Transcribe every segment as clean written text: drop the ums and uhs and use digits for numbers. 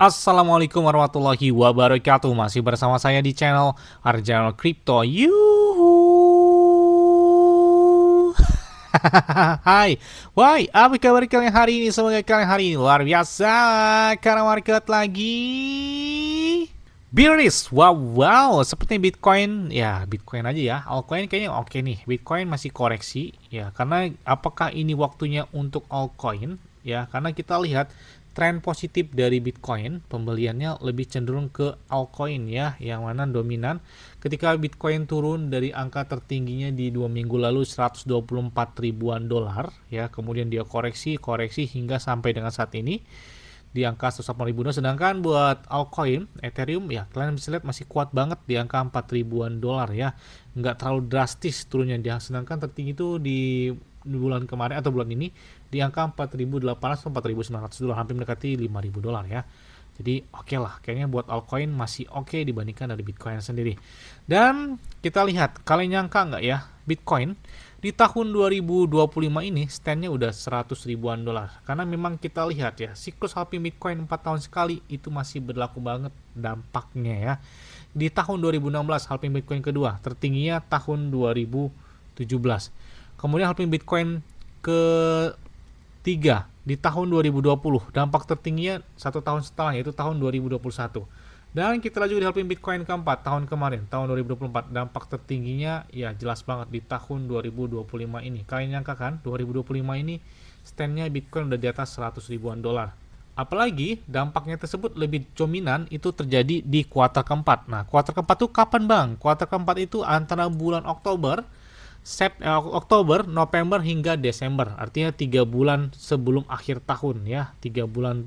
Assalamualaikum warahmatullahi wabarakatuh. Masih bersama saya di channel Arjanal Crypto. Yuhu. Hai, why? Apa kabar kalian hari ini? Semoga kalian hari ini luar biasa karena market lagi bearish. Wow, seperti Bitcoin. Ya, Bitcoin aja ya. Altcoin kayaknya oke nih. Bitcoin masih koreksi ya, karena apakah ini waktunya untuk altcoin? Ya, karena kita lihat tren positif dari Bitcoin, pembeliannya lebih cenderung ke altcoin ya, yang mana dominan. Ketika Bitcoin turun dari angka tertingginya di 2 minggu lalu 124 ribuan dolar ya, kemudian dia koreksi hingga sampai dengan saat ini di angka 180 ribuan. Sedangkan buat altcoin Ethereum ya, kalian bisa lihat masih kuat banget di angka 4 ribuan dolar ya, nggak terlalu drastis turunnya dia. Sedangkan tertinggi itu di bulan kemarin atau bulan ini di angka 4.800 atau 4.900 dolar, hampir mendekati 5.000 dolar ya. Jadi oke lah, kayaknya buat altcoin masih oke dibandingkan dari Bitcoin sendiri. Dan kita lihat, kalian nyangka nggak ya, Bitcoin di tahun 2025 ini standnya udah 100 ribuan dolar. Karena memang kita lihat ya, siklus halving Bitcoin 4 tahun sekali itu masih berlaku banget dampaknya ya. Di tahun 2016 halving Bitcoin kedua, tertingginya tahun 2017. Kemudian halving Bitcoin ketiga di tahun 2020, dampak tertingginya 1 tahun setelah, yaitu tahun 2021. Dan kita lanjut di halving Bitcoin keempat tahun kemarin, tahun 2024, dampak tertingginya ya jelas banget di tahun 2025 ini. Kalian nyangka kan 2025 ini standnya Bitcoin udah di atas 100 ribuan dolar. Apalagi dampaknya tersebut lebih dominan itu terjadi di kuartal keempat. Nah, kuartal keempat itu kapan bang? Kuartal keempat itu antara bulan Oktober, November hingga Desember, artinya 3 bulan sebelum akhir tahun ya, 3 bulan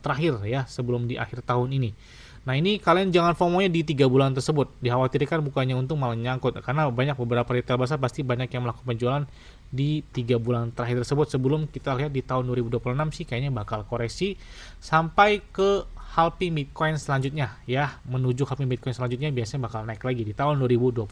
terakhir ya sebelum di akhir tahun ini. Nah, ini kalian jangan FOMO-nya di 3 bulan tersebut. Dikhawatirkan bukannya untung malah nyangkut, karena beberapa retail besar pasti banyak yang melakukan penjualan di 3 bulan terakhir tersebut. Sebelum kita lihat di tahun 2026 sih kayaknya bakal koreksi sampai ke halving Bitcoin selanjutnya ya, menuju halving Bitcoin selanjutnya biasanya bakal naik lagi di tahun 2028.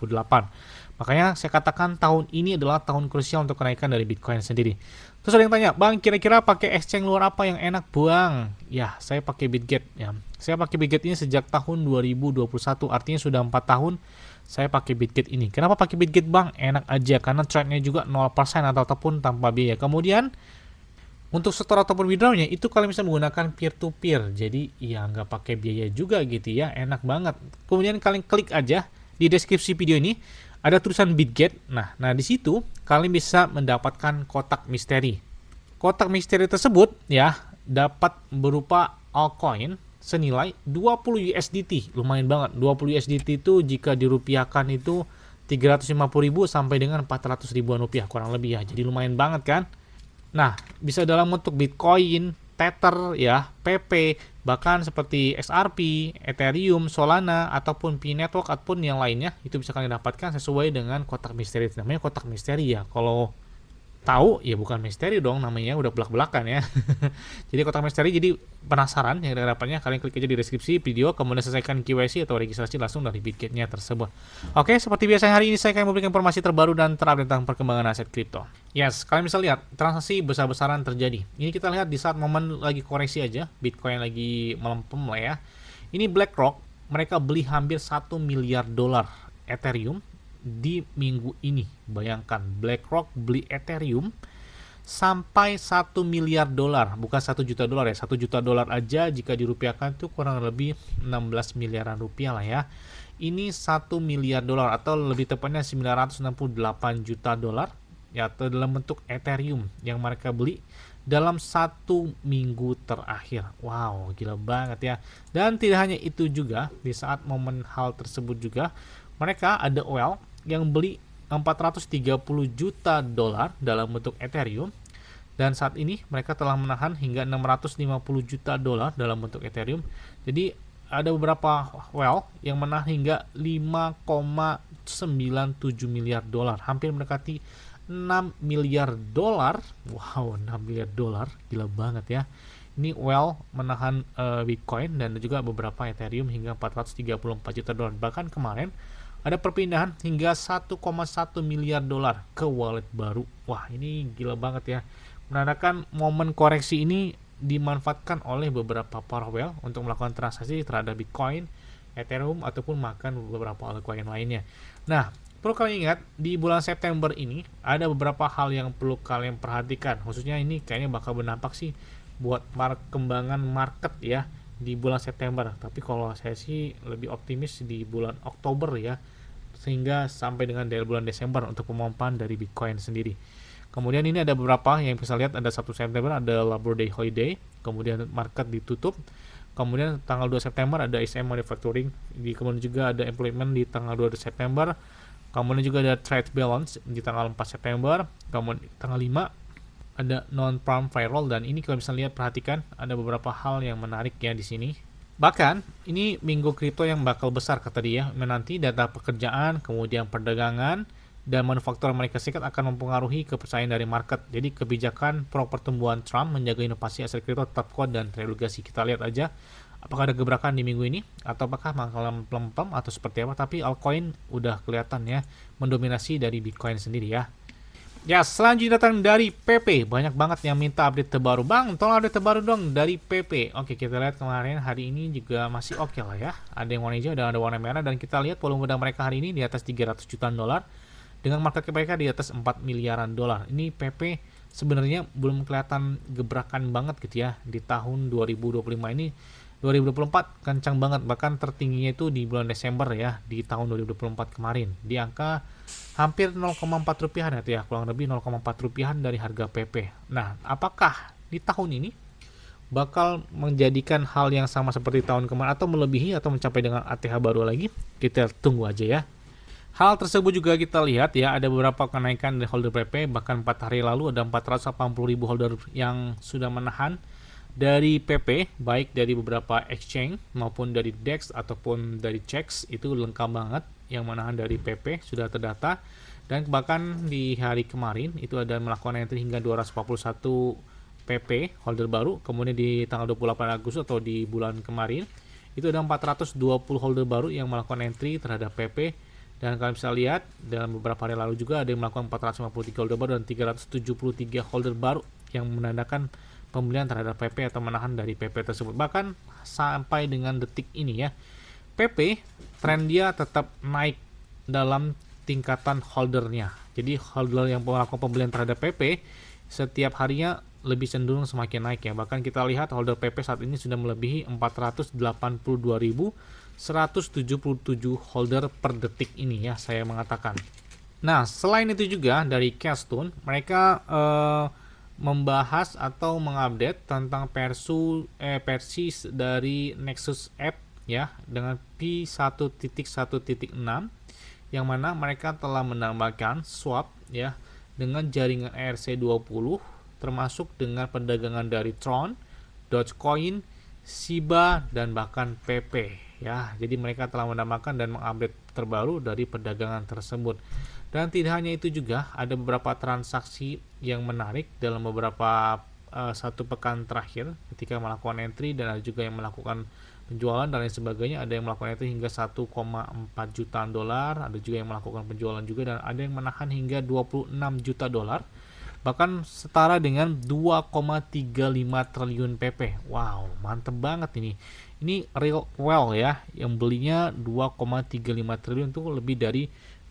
Makanya saya katakan tahun ini adalah tahun krusial untuk kenaikan dari Bitcoin sendiri. Terus ada yang tanya, bang kira-kira pakai exchange luar apa yang enak buang? Ya, saya pakai Bitget ya. Saya pakai Bitget ini sejak tahun 2021, artinya sudah 4 tahun saya pakai Bitget ini. Kenapa pakai Bitget bang? Enak aja, karena trade-nya juga 0% ataupun tanpa biaya. Kemudian untuk store ataupun withdrawnya itu kalian bisa menggunakan peer to peer, jadi ya nggak pakai biaya juga gitu ya, enak banget. Kemudian kalian klik aja di deskripsi video ini ada tulisan Bitget. Nah di situ kalian bisa mendapatkan kotak misteri. Kotak misteri tersebut ya dapat berupa altcoin senilai 20 USDT, lumayan banget. 20 USDT itu jika dirupiahkan itu 350.000 sampai dengan 400 ribuan rupiah kurang lebih ya, jadi lumayan banget kan. Nah, bisa dalam bentuk Bitcoin, Tether, ya, PP, bahkan seperti XRP, Ethereum, Solana, ataupun Pi Network, ataupun yang lainnya, itu bisa kalian dapatkan sesuai dengan kotak misteri. Namanya kotak misteri ya. Kalau tahu ya bukan misteri dong, namanya udah belak-belakan ya. Jadi kotak misteri, jadi penasaran yang dapatnya, kalian klik aja di deskripsi video, kemudian selesaikan KYC atau registrasi langsung dari Bitgetnya tersebut. Oke, seperti biasa hari ini saya akan memberikan informasi terbaru dan terupdate tentang perkembangan aset kripto. Yes, kalian bisa lihat transaksi besar-besaran terjadi. Ini kita lihat di saat momen lagi koreksi aja, Bitcoin lagi melempem lah ya. Ini BlackRock, mereka beli hampir 1 miliar dolar Ethereum di minggu ini. Bayangkan, BlackRock beli Ethereum sampai 1 miliar dolar, bukan 1 juta dolar ya. 1 juta dolar aja jika dirupiahkan itu kurang lebih 16 miliaran rupiah lah ya. Ini 1 miliar dolar atau lebih tepatnya 968 juta dolar ya, atau dalam bentuk Ethereum yang mereka beli dalam 1 minggu terakhir. Wow, gila banget ya. Dan tidak hanya itu juga, di saat momen hal tersebut juga mereka ada whale yang beli 430 juta dolar dalam bentuk Ethereum, dan saat ini mereka telah menahan hingga 650 juta dolar dalam bentuk Ethereum. Jadi ada beberapa whale yang menahan hingga 5,97 miliar dolar, hampir mendekati 6 miliar dolar. Wow, 6 miliar dolar, gila banget ya. Ini whale menahan Bitcoin dan juga beberapa Ethereum hingga 434 juta dolar. Bahkan kemarin ada perpindahan hingga 1,1 miliar dolar ke wallet baru. Wah, ini gila banget ya. Menandakan momen koreksi ini dimanfaatkan oleh beberapa power whale untuk melakukan transaksi terhadap Bitcoin, Ethereum, ataupun makan beberapa altcoin lainnya. Nah, perlu kalian ingat, di bulan September ini ada beberapa hal yang perlu kalian perhatikan. Khususnya ini kayaknya bakal berdampak sih buat perkembangan market ya di bulan September. Tapi kalau saya sih lebih optimis di bulan Oktober ya, sehingga sampai dengan dari bulan Desember untuk pemompaan dari Bitcoin sendiri. Kemudian ini ada beberapa yang bisa lihat, ada 1 September ada Labor Day Holiday, kemudian market ditutup. Kemudian tanggal 2 September ada SM Manufacturing, kemudian juga ada employment di tanggal 2 September. Kemudian juga ada trade balance di tanggal 4 September. Kemudian tanggal 5 ada non-farm payroll, dan ini kalau bisa lihat, perhatikan ada beberapa hal yang menarik ya di sini. Bahkan ini minggu kripto yang bakal besar kata dia, menanti data pekerjaan, kemudian perdagangan dan manufaktur Amerika Serikat akan mempengaruhi kepercayaan dari market. Jadi kebijakan pro pertumbuhan Trump menjaga inovasi aset kripto tetap kuat dan teregulasi. Kita lihat aja apakah ada gebrakan di minggu ini atau apakah bakalan pelempem atau seperti apa. Tapi altcoin udah kelihatan ya mendominasi dari Bitcoin sendiri ya. Ya, selanjutnya datang dari PP. Banyak banget yang minta update terbaru. Bang, tolong update terbaru dong dari PP. Oke, kita lihat kemarin hari ini juga masih oke lah ya. Ada yang warna hijau dan ada warna merah, dan kita lihat volume modal mereka hari ini di atas 300 jutaan dolar dengan market cap mereka di atas 4 miliaran dolar. Ini PP sebenarnya belum kelihatan gebrakan banget gitu ya di tahun 2025 ini. 2024 kencang banget, bahkan tertingginya itu di bulan Desember ya di tahun 2024 kemarin di angka hampir 0,4 rupiahan ya, kurang lebih 0,4 rupiahan dari harga PP. Nah, apakah di tahun ini bakal menjadikan hal yang sama seperti tahun kemarin atau melebihi atau mencapai dengan ATH baru lagi? Kita tunggu aja ya. Hal tersebut juga kita lihat ya, ada beberapa kenaikan dari holder PP, bahkan 4 hari lalu ada 480.000 holder yang sudah menahan dari PP, baik dari beberapa exchange maupun dari DEX ataupun dari CHEX, itu lengkap banget yang menahan dari PP sudah terdata. Dan bahkan di hari kemarin itu ada melakukan entry hingga 241 PP holder baru. Kemudian di tanggal 28 Agustus atau di bulan kemarin itu ada 420 holder baru yang melakukan entry terhadap PP. Dan kalian bisa lihat dalam beberapa hari lalu juga ada yang melakukan 453 holder baru dan 373 holder baru yang menandakan pembelian terhadap PP atau menahan dari PP tersebut. Bahkan sampai dengan detik ini ya, PP tren dia tetap naik dalam tingkatan holdernya. Jadi holder yang melakukan pembelian terhadap PP setiap harinya lebih cenderung semakin naik ya. Bahkan kita lihat holder PP saat ini sudah melebihi 482.177 holder per detik ini ya, saya mengatakan. Nah, selain itu juga dari Cashstone, mereka membahas atau mengupdate tentang versi dari Nexus App ya dengan P1.1.6, yang mana mereka telah menambahkan swap ya dengan jaringan ERC20 termasuk dengan perdagangan dari Tron, Dogecoin, Shiba dan bahkan PP ya. Jadi mereka telah menambahkan dan mengupdate terbaru dari perdagangan tersebut. Dan tidak hanya itu juga, ada beberapa transaksi yang menarik dalam beberapa satu pekan terakhir ketika melakukan entry, dan ada juga yang melakukan penjualan dan lain sebagainya. Ada yang melakukan entry hingga 1,4 jutaan dolar, ada juga yang melakukan penjualan juga, dan ada yang menahan hingga 26 juta dolar, bahkan setara dengan 2,35 triliun PP. Wow, mantep banget ini. Ini real well ya, yang belinya 2,35 triliun itu lebih dari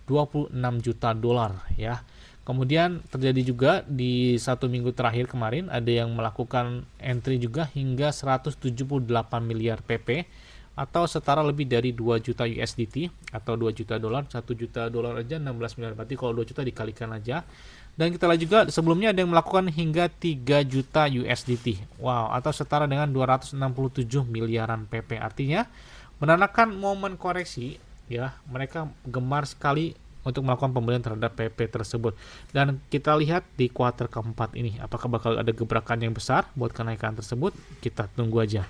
26 juta dolar ya. Kemudian terjadi juga di satu minggu terakhir kemarin ada yang melakukan entry juga hingga 178 miliar PP atau setara lebih dari 2 juta USDT atau 2 juta dolar. 1 juta dolar aja 16 miliar, berarti kalau 2 juta dikalikan aja. Dan kita lihat juga sebelumnya ada yang melakukan hingga 3 juta USDT. Wow, atau setara dengan 267 miliaran PP. Artinya menandakan momen koreksi ya, mereka gemar sekali untuk melakukan pembelian terhadap PP tersebut. Dan kita lihat di kuartal keempat ini apakah bakal ada gebrakan yang besar buat kenaikan tersebut. Kita tunggu aja.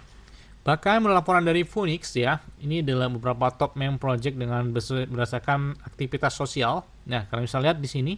Bahkan menurut laporan dari Phoenix ya, ini adalah beberapa top meme project dengan berdasarkan aktivitas sosial. Nah, kalian bisa lihat di sini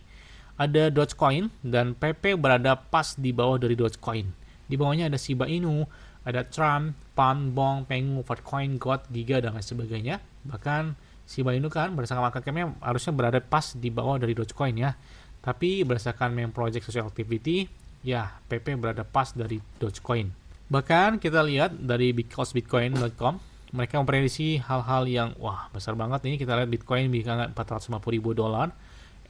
ada Dogecoin dan PP berada pas di bawah dari Dogecoin. Di bawahnya ada Shiba Inu, ada Tron, Pan, Bong, Pengu, Fatcoin, God, Giga dan lain sebagainya. Bahkan Shiba Inu kan berdasarkan market cap-nya harusnya berada pas di bawah dari Dogecoin ya. Tapi berdasarkan meme project social activity, ya PP berada pas dari Dogecoin. Bahkan kita lihat dari bitcoin.com, mereka memprediksi hal-hal yang wah besar banget. Ini kita lihat Bitcoin bisa 450.000 dolar,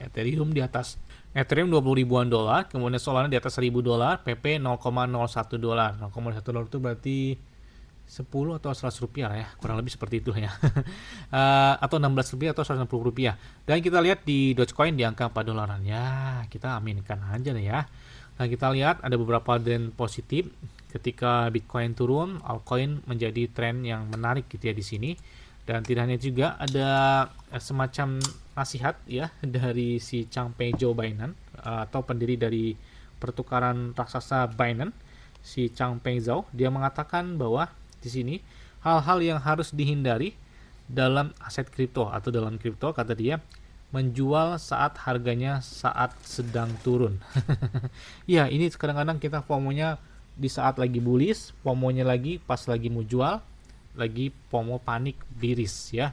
Ethereum di atas Ethereum 20 ribuan dolar, kemudian Solana di atas 1.000 dolar, PP 0,01 dolar. 0,1 dolar itu berarti 10 atau 100 rupiah lah ya, kurang lebih seperti itu ya. Atau 16 rupiah atau 160 rupiah. Dan kita lihat di Dogecoin di angka 4 dolaran. Ya, kita aminkan aja deh ya. Nah, kita lihat ada beberapa tren positif ketika Bitcoin turun, altcoin menjadi tren yang menarik gitu ya di sini. Dan tidak hanya juga ada semacam nasihat ya dari si Changpeng Zhou Binance atau pendiri dari pertukaran raksasa Binance, si Changpeng Zhou. Dia mengatakan bahwa di sini hal-hal yang harus dihindari dalam aset kripto atau dalam kripto, kata dia, menjual saat harganya saat sedang turun. Ya, ini kadang-kadang kita FOMO-nya di saat lagi bullish, FOMO-nya lagi pas lagi mau jual, lagi FOMO panik biris ya.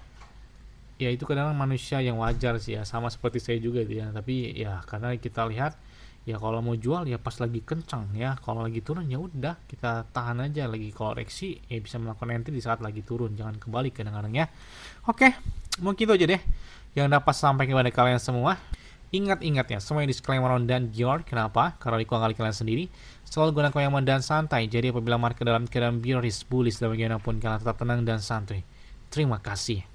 Ya itu kadang-kadang manusia yang wajar sih ya, sama seperti saya juga ya. Tapi ya karena kita lihat ya kalau mau jual ya pas lagi kencang ya, kalau lagi turun ya udah kita tahan aja, lagi koreksi ya bisa melakukan entry di saat lagi turun, jangan kembali kadang-kadang ya. Oke, mungkin itu aja deh yang dapat sampai kepada kalian semua. Ingat-ingat ya, semua disclaimer on dan gear. Kenapa? Karena di kali kalian sendiri selalu gunakan yang aman dan santai. Jadi apabila market dalam keadaan bearish, bullish dan bagaimanapun, kalian tetap tenang dan santai. Terima kasih.